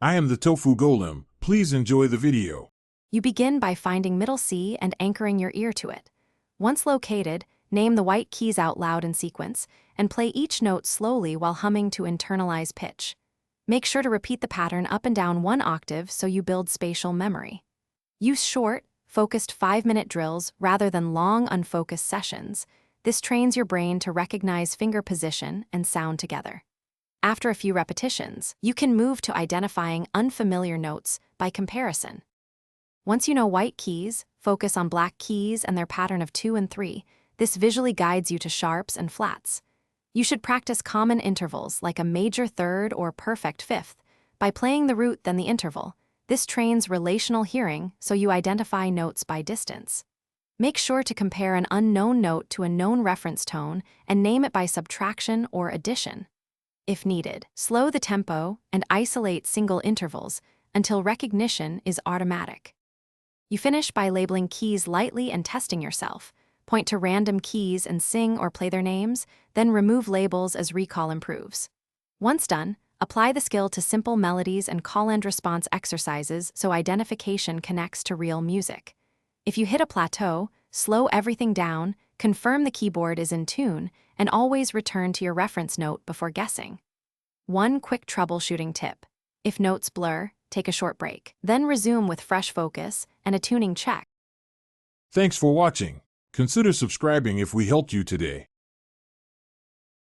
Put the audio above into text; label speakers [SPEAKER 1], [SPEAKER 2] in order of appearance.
[SPEAKER 1] I am the Tofu Golem. Please enjoy the video.
[SPEAKER 2] You begin by finding middle C and anchoring your ear to it. Once located, name the white keys out loud in sequence, and play each note slowly while humming to internalize pitch. Make sure to repeat the pattern up and down 1 octave so you build spatial memory. Use short, focused 5-minute drills rather than long, unfocused sessions. This trains your brain to recognize finger position and sound together. After a few repetitions, you can move to identifying unfamiliar notes by comparison. Once you know white keys, focus on black keys and their pattern of 2 and 3. This visually guides you to sharps and flats. You should practice common intervals like a major third or perfect fifth by playing the root then the interval. This trains relational hearing so you identify notes by distance. Make sure to compare an unknown note to a known reference tone and name it by subtraction or addition. If needed, slow the tempo and isolate single intervals until recognition is automatic. You finish by labeling keys lightly and testing yourself. Point to random keys and sing or play their names, then remove labels as recall improves. Once done, apply the skill to simple melodies and call-and-response exercises so identification connects to real music. If you hit a plateau, slow everything down, confirm the keyboard is in tune, and always return to your reference note before guessing. One quick troubleshooting tip. If notes blur, take a short break. Then resume with fresh focus and a tuning check.
[SPEAKER 1] Thanks for watching. Consider subscribing if we helped you today.